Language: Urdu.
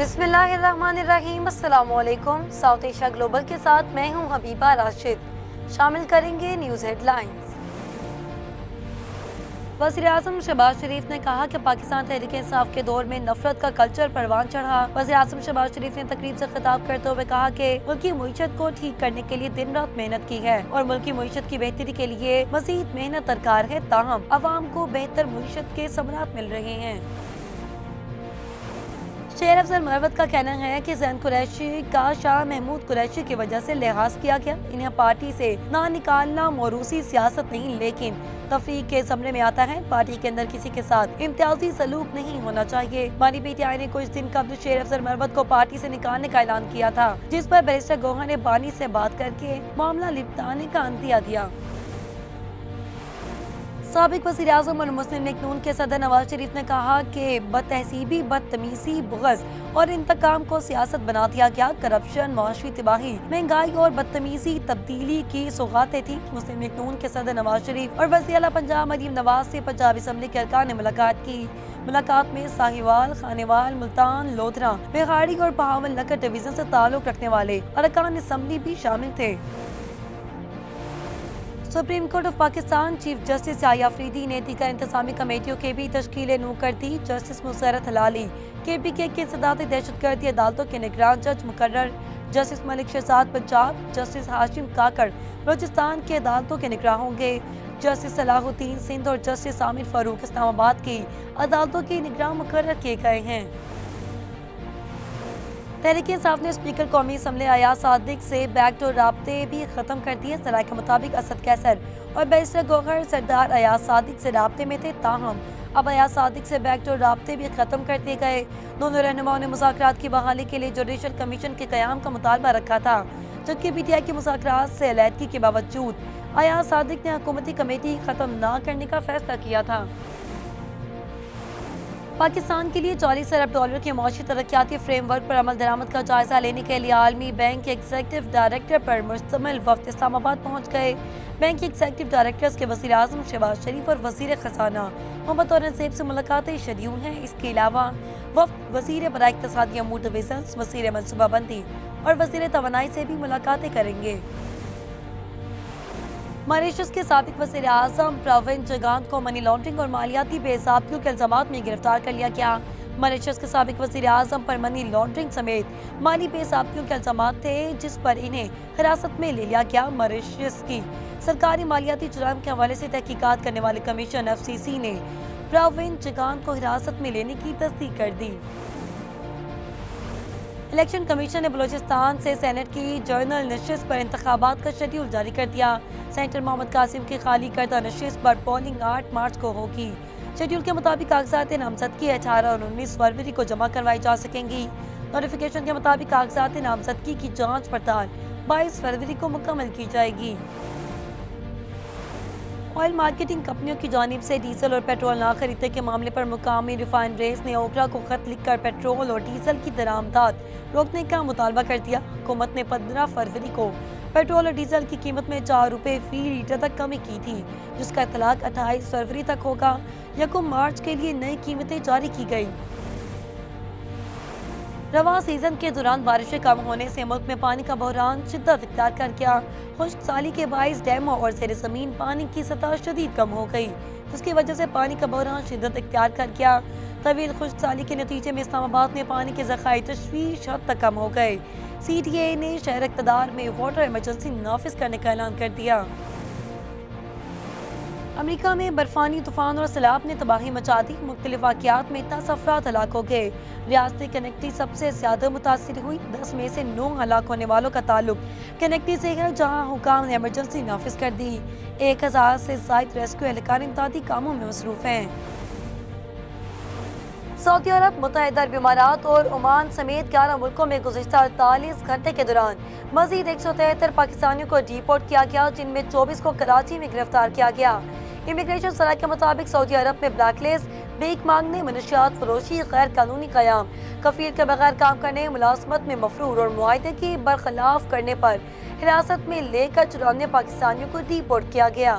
بسم اللہ الرحمن الرحیم۔ السلام علیکم۔ ساؤتھ ایشیا گلوبل کے ساتھ میں ہوں حبیبہ راشد۔ شامل کریں گے نیوز ہیڈ لائنز۔ وزیر اعظم شہباز شریف نے کہا کہ پاکستان تحریک انصاف کے دور میں نفرت کا کلچر پروان چڑھا۔ وزیر اعظم شہباز شریف نے تقریب سے خطاب کرتے ہوئے کہا کہ ملکی معیشت کو ٹھیک کرنے کے لیے دن رات محنت کی ہے اور ملکی معیشت کی بہتری کے لیے مزید محنت درکار ہے، تاہم عوام کو بہتر معیشت کے ثمرات مل رہے ہیں۔ شیر افضل مروت کا کہنا ہے کہ زین قریشی کا شاہ محمود قریشی کی وجہ سے لحاظ کیا گیا۔ انہیں پارٹی سے نہ نکالنا موروثی سیاست نہیں لیکن تفریق کے زمرے میں آتا ہے۔ پارٹی کے اندر کسی کے ساتھ امتیازی سلوک نہیں ہونا چاہیے۔ بانی پی ٹی آئی نے کچھ دن قبل شیر افضل مروت کو پارٹی سے نکالنے کا اعلان کیا تھا، جس پر بیرسٹر گوہر نے بانی سے بات کر کے معاملہ نپٹانے کا عندیہ دیا۔ سابق وزیر اعظم اور مسلم لیگ نون کے صدر نواز شریف نے کہا کہ بد تہذیبی، بدتمیزی، بغض اور انتقام کو سیاست بنا دیا گیا۔ کرپشن، معاشی تباہی، مہنگائی اور بدتمیزی تبدیلی کی سوغاتیں تھیں۔ مسلم لیگ نون کے صدر نواز شریف اور وزیر اعلیٰ پنجاب مریم نواز سے پنجاب اسمبلی کے ارکان نے ملاقات کی۔ ملاقات میں ساہیوال، خانیوال، ملتان، لودھرا، بہاڑی اور بہاول نگر ڈویژن سے تعلق رکھنے والے ارکان اسمبلی بھی شامل تھے۔ Supreme court of Pakistan chief justice Yahya Afridi نے دیگر انتظامی کمیٹیوں کے بھی تشکیل نو کر دی۔ جسٹس مسرت ہلالی KPK کی انسدادی دہشت گردی عدالتوں کے نگران جج مقرر۔ جسٹس ملک شہزاد پنجاب، جسٹس ہاشم کاکڑ بلوچستان کی عدالتوں کے نگراں ہوں گے۔ جسٹس صلاح الدین سندھ اور جسٹس عامر فاروق اسلام آباد کی عدالتوں کے نگراں مقرر کیے گئے ہیں۔ تحریک انصاف نے اسپیکر قومی اسمبلی ایاز صادق سے بیک ڈور رابطے بھی ختم کر دیے۔ ذرائع کے مطابق اسد قیصر اور بیرسٹر گوہر سردار ایاز صادق سے رابطے میں تھے، تاہم اب ایاز صادق سے بیک ڈور رابطے بھی ختم کر دیے گئے۔ دونوں رہنماؤں نے مذاکرات کی بحالی کے لیے جوڈیشل کمیشن کے قیام کا مطالبہ رکھا تھا، جبکہ PTI کی مذاکرات سے علیحدگی کے باوجود ایاز صادق نے حکومتی کمیٹی ختم نہ کرنے کا فیصلہ کیا تھا۔ پاکستان کے لیے 40 ارب ڈالر کے معاشی ترقیاتی فریم ورک پر عمل درآمد کا جائزہ لینے کے لیے عالمی بینک کے ایگزیکٹو ڈائریکٹر پر مشتمل وفد اسلام آباد پہنچ گئے۔ بینک کے ایگزیکٹو ڈائریکٹرز کے وزیر اعظم شہباز شریف اور وزیر خزانہ محمد اورنگزیب سے ملاقاتیں شیڈول ہیں۔ اس کے علاوہ وفد وزیر برائے اقتصادی امور ڈویژنز، وزیر منصوبہ بندی اور وزیر توانائی سے بھی ملاقاتیں کریں گے۔ ماریشس کے سابق وزیر اعظم پراوند جگانت کو منی لانڈرنگ اور مالیاتی بے ضابطگیوں کے الزامات میں گرفتار کر لیا گیا۔ ماریشس کے سابق وزیر اعظم پر منی لانڈرنگ سمیت مالی بے ضابطگیوں کے الزامات تھے، جس پر انہیں حراست میں لے لیا گیا۔ ماریشس کی سرکاری مالیاتی جرائم کے حوالے سے تحقیقات کرنے والے کمیشن FCC نے پراوند جگانت کو حراست میں لینے کی تصدیق کر دی۔ الیکشن کمیشن نے بلوچستان سے سینٹ کی جنرل نشست پر انتخابات کا شیڈول جاری کر دیا۔ سینیٹر محمد قاسم کی خالی کردہ نشست پر پولنگ 8 مارچ کو ہوگی۔ شیڈول کے مطابق کاغذات نامزدگی 18 اور 19 فروری کو جمع کروائی جا سکیں گی۔ نوٹیفیکیشن کے مطابق کاغذات نامزدگی کی جانچ پڑتال 22 فروری کو مکمل کی جائے گی۔ آئل مارکیٹنگ کمپنیوں کی جانب سے ڈیزل اور پیٹرول نہ خریدنے کے معاملے پر مقامی ریفائنریز نے اوکرا کو خط لکھ کر پیٹرول اور ڈیزل کی درآمدات روکنے کا مطالبہ کر دیا۔ حکومت نے 15 فروری کو پیٹرول اور ڈیزل کی قیمت میں 4 روپے فی لیٹر تک کمی کی تھی، جس کا اطلاق 28 فروری تک ہوگا۔ 1 مارچ کے لیے نئی قیمتیں جاری کی گئی۔ رواں سیزن کے دوران بارشیں کم ہونے سے ملک میں پانی کا بحران شدت اختیار کر گیا۔ خشک سالی کے باعث ڈیموں اور زیر زمین پانی کی سطح شدید کم ہو گئی، جس کی وجہ سے پانی کا بحران شدت اختیار کر گیا۔ طویل خشک سالی کے نتیجے میں اسلام آباد میں پانی کے ذخائر تشویش حد تک کم ہو گئے۔ CDA نے شہر اقتدار میں واٹر ایمرجنسی نافذ کرنے کا اعلان کر دیا۔ امریکہ میں برفانی طوفان اور سیلاب نے تباہی مچا دی۔ مختلف واقعات میں 10 افراد ہلاک ہو گئے۔ ریاست کنیکٹی سب سے زیادہ متاثر ہوئی۔ 10 میں سے 9 ہلاک ہونے والوں کا تعلق کنیکٹی سے ہے، جہاں حکام نے ایمرجنسی نافذ کر دی۔ 1000 سے زائد ریسکیو اہلکار امدادی کاموں میں مصروف ہیں۔ سعودی عرب، متحدہ عرب امارات اور عمان سمیت 11 ملکوں میں گزشتہ 48 گھنٹے کے دوران مزید 173 پاکستانیوں کو ڈیپورٹ کیا گیا، جن میں 24 کو کراچی میں گرفتار کیا گیا۔ امیگریشن ذرائع کے مطابق سعودی عرب میں بلیک لسٹ، بھیک مانگنے، منشیات فروشی، غیر قانونی قیام، کفیل کے بغیر کام کرنے، ملازمت میں مفرور اور معاہدے کی برخلاف کرنے پر حراست میں لے کر 94 پاکستانیوں کو ڈیپورٹ کیا گیا۔